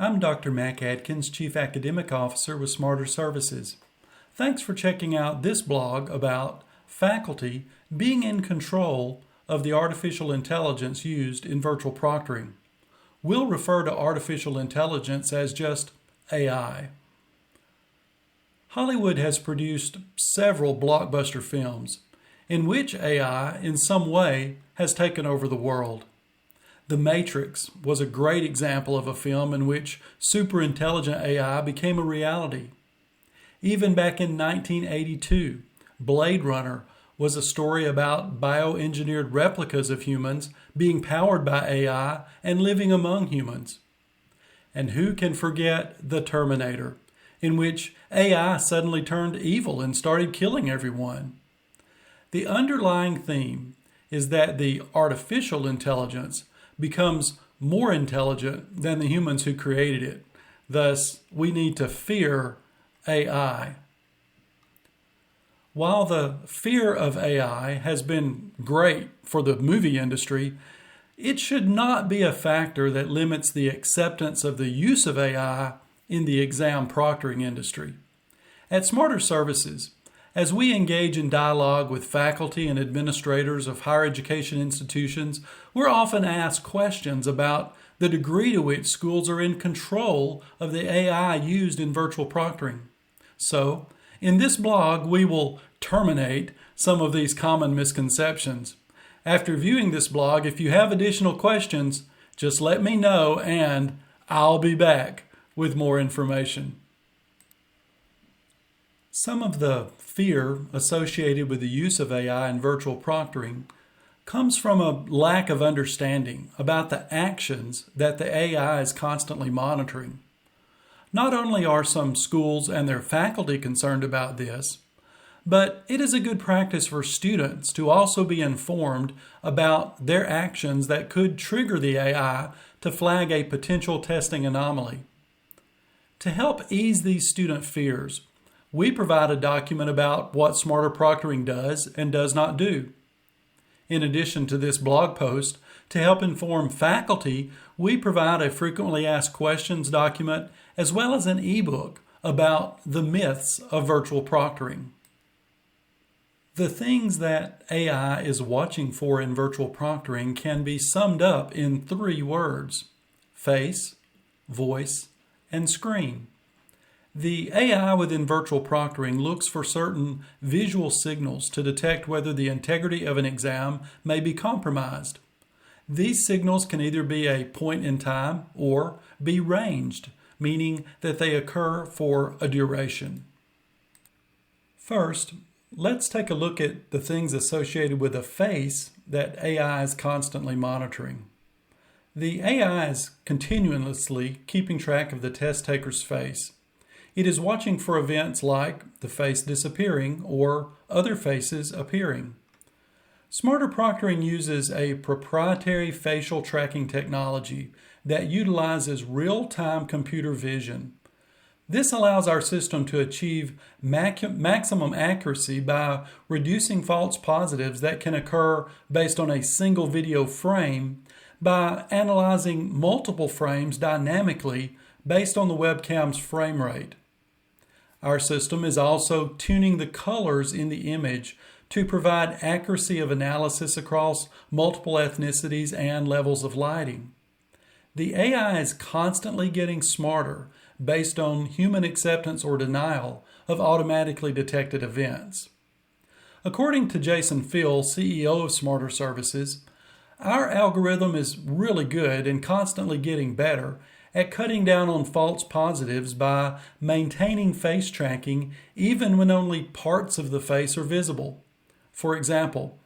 I'm Dr. Mac Adkins, Chief Academic Officer with SmarterServices. Thanks for checking out this blog about faculty being in control of the artificial intelligence used in virtual proctoring. We'll refer to artificial intelligence as just AI. Hollywood has produced several blockbuster films in which AI, in some way, has taken over the world. The Matrix was a great example of a film in which superintelligent AI became a reality. Even back in 1982, Blade Runner was a story about bioengineered replicas of humans being powered by AI and living among humans. And who can forget The Terminator, in which AI suddenly turned evil and started killing everyone? The underlying theme is that the artificial intelligence becomes more intelligent than the humans who created it. Thus, we need to fear AI. While the fear of AI has been great for the movie industry, it should not be a factor that limits the acceptance of the use of AI in the exam proctoring industry. At SmarterServices, as we engage in dialogue with faculty and administrators of higher education institutions, we're often asked questions about the degree to which schools are in control of the AI used in virtual proctoring. So, in this blog, we will terminate some of these common misconceptions. After viewing this blog, if you have additional questions, just let me know and I'll be back with more information. Some of the fear associated with the use of AI in virtual proctoring comes from a lack of understanding about the actions that the AI is constantly monitoring. Not only are some schools and their faculty concerned about this, but it is a good practice for students to also be informed about their actions that could trigger the AI to flag a potential testing anomaly. To help ease these student fears, we provide a document about what SmarterProctoring does and does not do. In addition to this blog post, to help inform faculty, we provide a frequently asked questions document as well as an ebook about the myths of virtual proctoring. The things that AI is watching for in virtual proctoring can be summed up in 3 words: face, voice, and screen. The AI within virtual proctoring looks for certain visual signals to detect whether the integrity of an exam may be compromised. These signals can either be a point in time or be ranged, meaning that they occur for a duration. First, let's take a look at the things associated with a face that AI is constantly monitoring. The AI is continuously keeping track of the test taker's face. It is watching for events like the face disappearing or other faces appearing. SmarterProctoring uses a proprietary facial tracking technology that utilizes real-time computer vision. This allows our system to achieve maximum accuracy by reducing false positives that can occur based on a single video frame by analyzing multiple frames dynamically based on the webcam's frame rate. Our system is also tuning the colors in the image to provide accuracy of analysis across multiple ethnicities and levels of lighting. The AI is constantly getting smarter based on human acceptance or denial of automatically detected events. According to Jason Phil, CEO of SmarterServices, our algorithm is really good and constantly getting better at cutting down on false positives by maintaining face tracking even when only parts of the face are visible. For example,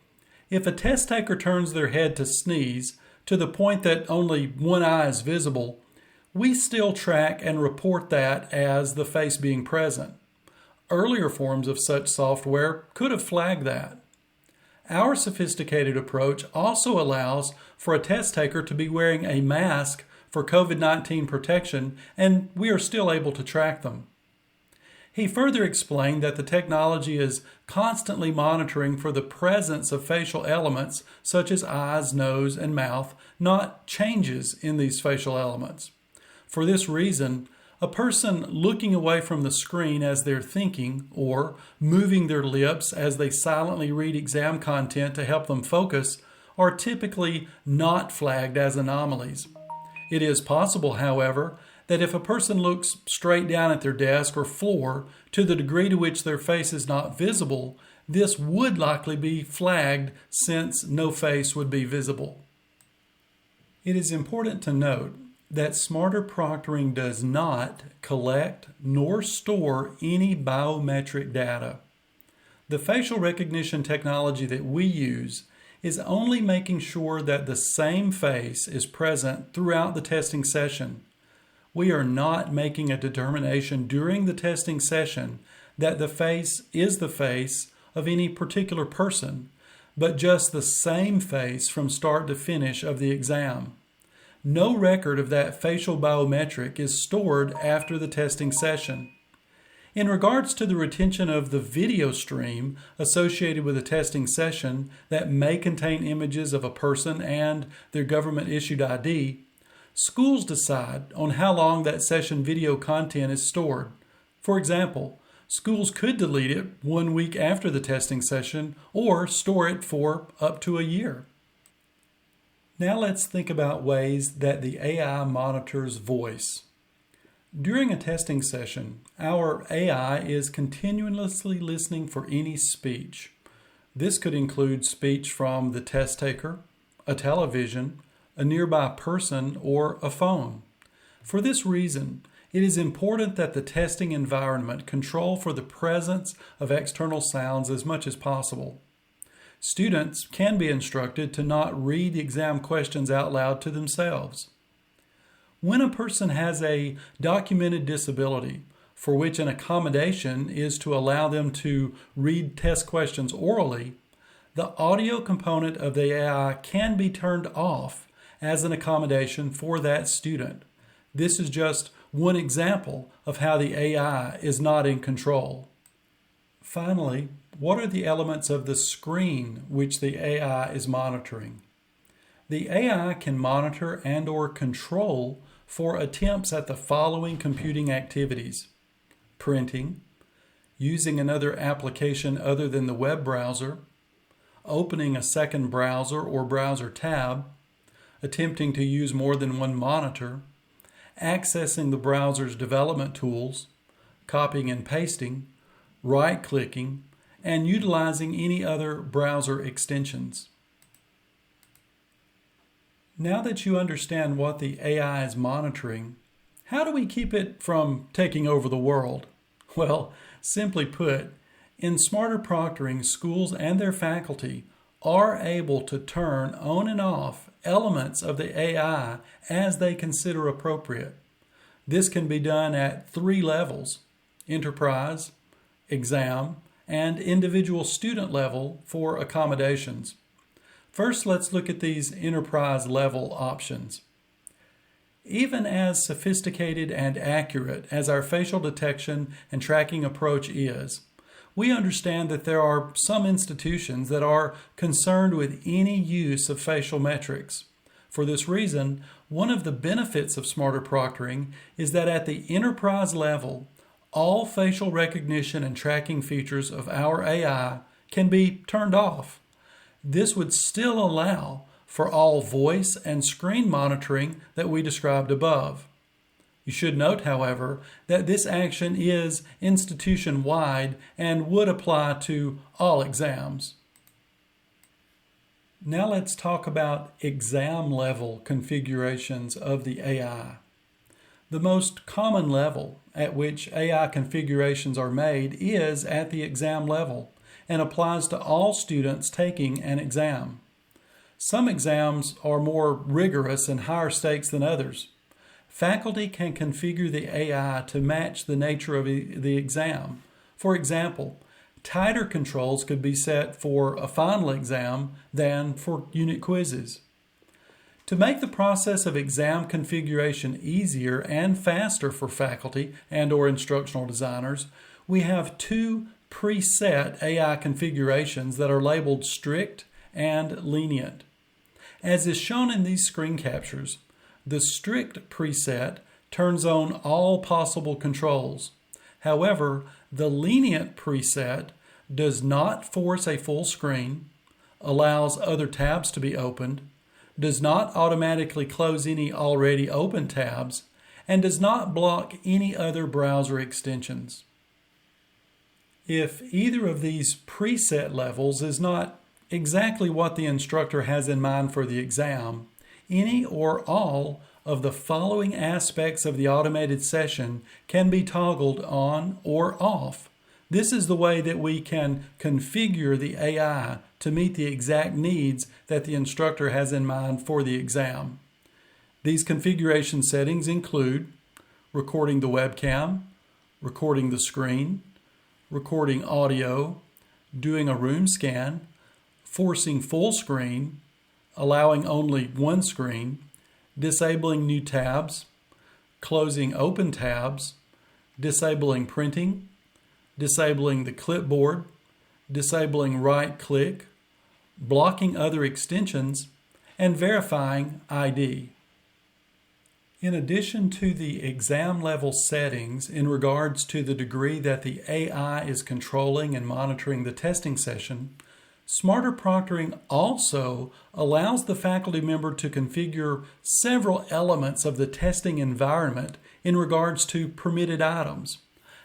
if a test taker turns their head to sneeze to the point that only one eye is visible, we still track and report that as the face being present. Earlier forms of such software could have flagged that. Our sophisticated approach also allows for a test taker to be wearing a mask for COVID-19 protection, and we are still able to track them. He further explained that the technology is constantly monitoring for the presence of facial elements such as eyes, nose, and mouth, not changes in these facial elements. For this reason, a person looking away from the screen as they're thinking or moving their lips as they silently read exam content to help them focus are typically not flagged as anomalies. It is possible, however, that if a person looks straight down at their desk or floor to the degree to which their face is not visible, this would likely be flagged since no face would be visible. It is important to note that SmarterProctoring does not collect nor store any biometric data. The facial recognition technology that we use is only making sure that the same face is present throughout the testing session. We are not making a determination during the testing session that the face is the face of any particular person, but just the same face from start to finish of the exam. No record of that facial biometric is stored after the testing session. In regards to the retention of the video stream associated with a testing session that may contain images of a person and their government-issued ID, schools decide on how long that session video content is stored. For example, schools could delete it 1 week after the testing session or store it for up to a year. Now let's think about ways that the AI monitors voice. During a testing session, our AI is continuously listening for any speech. This could include speech from the test taker, a television, a nearby person, or a phone. For this reason, it is important that the testing environment control for the presence of external sounds as much as possible. Students can be instructed to not read exam questions out loud to themselves. When a person has a documented disability for which an accommodation is to allow them to read test questions orally, the audio component of the AI can be turned off as an accommodation for that student. This is just one example of how the AI is not in control. Finally, what are the elements of the screen which the AI is monitoring? The AI can monitor and/or control for attempts at the following computing activities: printing, using another application other than the web browser, opening a second browser or browser tab, attempting to use more than one monitor, accessing the browser's development tools, copying and pasting, right-clicking, and utilizing any other browser extensions. Now that you understand what the AI is monitoring, how do we keep it from taking over the world? Well, simply put, in Smarter Proctoring, schools and their faculty are able to turn on and off elements of the AI as they consider appropriate. This can be done at 3 levels: enterprise, exam, and individual student level for accommodations. First, let's look at these enterprise level options. Even as sophisticated and accurate as our facial detection and tracking approach is, we understand that there are some institutions that are concerned with any use of facial metrics. For this reason, one of the benefits of Smarter Proctoring is that at the enterprise level, all facial recognition and tracking features of our AI can be turned off. This would still allow for all voice and screen monitoring that we described above. You should note, however, that this action is institution-wide and would apply to all exams. Now let's talk about exam-level configurations of the AI. The most common level at which AI configurations are made is at the exam level and applies to all students taking an exam. Some exams are more rigorous and higher stakes than others. Faculty can configure the AI to match the nature of the exam. For example, tighter controls could be set for a final exam than for unit quizzes. To make the process of exam configuration easier and faster for faculty and/or instructional designers, we have 2 preset AI configurations that are labeled strict and lenient. As is shown in these screen captures, the strict preset turns on all possible controls. However, the lenient preset does not force a full screen, allows other tabs to be opened, does not automatically close any already open tabs, and does not block any other browser extensions. If either of these preset levels is not exactly what the instructor has in mind for the exam, any or all of the following aspects of the automated session can be toggled on or off. This is the way that we can configure the AI to meet the exact needs that the instructor has in mind for the exam. These configuration settings include recording the webcam, recording the screen, recording audio, doing a room scan, forcing full screen, allowing only one screen, disabling new tabs, closing open tabs, disabling printing, disabling the clipboard, disabling right-click, blocking other extensions, and verifying ID. In addition to the exam level settings in regards to the degree that the AI is controlling and monitoring the testing session, SmarterProctoring also allows the faculty member to configure several elements of the testing environment in regards to permitted items.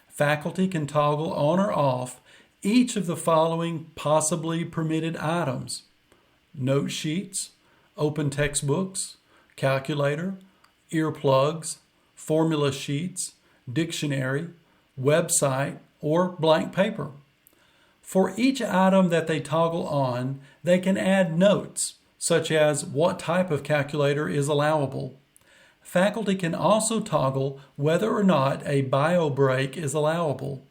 Faculty can toggle on or off each of the following possibly permitted items: note sheets, open textbooks, calculator, earplugs, formula sheets, dictionary, website, or blank paper. For each item that they toggle on, they can add notes, such as what type of calculator is allowable. Faculty can also toggle whether or not a bio break is allowable.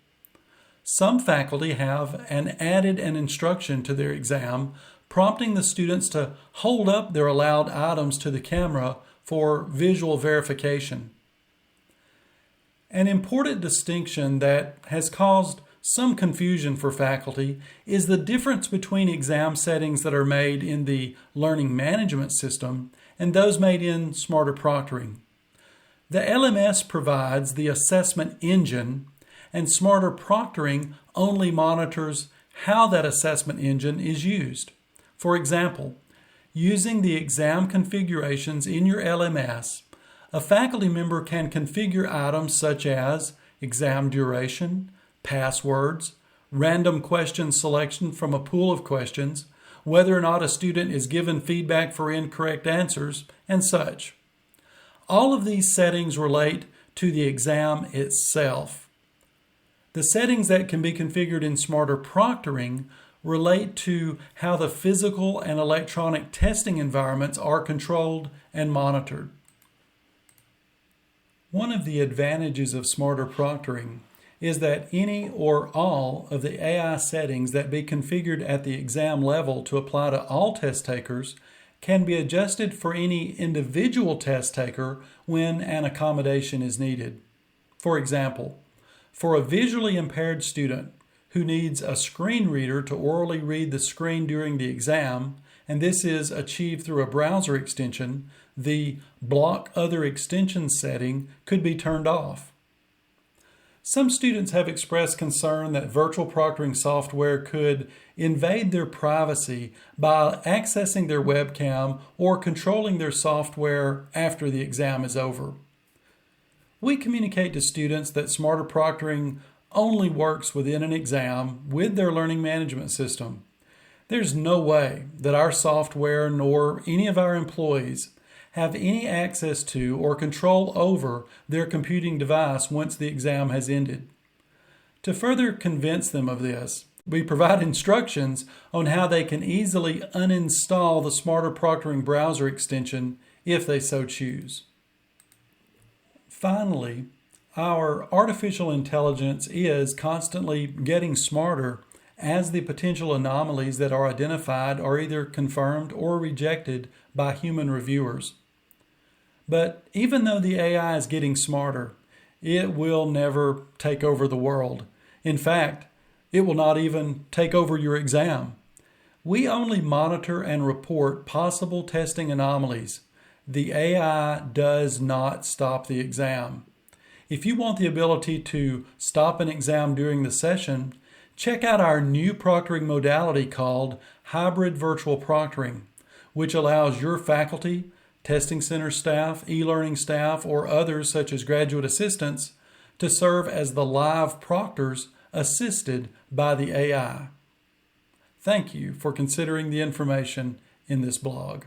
Some faculty have added an instruction to their exam, prompting the students to hold up their allowed items to the camera for visual verification. An important distinction that has caused some confusion for faculty is the difference between exam settings that are made in the learning management system and those made in SmarterProctoring. The LMS provides the assessment engine, and SmarterProctoring only monitors how that assessment engine is used. For example, using the exam configurations in your LMS, a faculty member can configure items such as exam duration, passwords, random question selection from a pool of questions, whether or not a student is given feedback for incorrect answers, and such. All of these settings relate to the exam itself. The settings that can be configured in SmarterProctoring relate to how the physical and electronic testing environments are controlled and monitored. One of the advantages of SmarterProctoring is that any or all of the AI settings that be configured at the exam level to apply to all test takers can be adjusted for any individual test taker when an accommodation is needed. For example, for a visually impaired student who needs a screen reader to orally read the screen during the exam, and this is achieved through a browser extension, the Block Other Extensions setting could be turned off. Some students have expressed concern that virtual proctoring software could invade their privacy by accessing their webcam or controlling their software after the exam is over. We communicate to students that SmarterProctoring only works within an exam with their learning management system. There's no way that our software nor any of our employees have any access to or control over their computing device once the exam has ended. To further convince them of this, we provide instructions on how they can easily uninstall the SmarterProctoring browser extension if they so choose. Finally, our artificial intelligence is constantly getting smarter as the potential anomalies that are identified are either confirmed or rejected by human reviewers. But even though the AI is getting smarter, it will never take over the world. In fact, it will not even take over your exam. We only monitor and report possible testing anomalies, the AI does not stop the exam. If you want the ability to stop an exam during the session, check out our new proctoring modality called Hybrid Virtual Proctoring, which allows your faculty, testing center staff, e-learning staff, or others such as graduate assistants to serve as the live proctors assisted by the AI. Thank you for considering the information in this blog.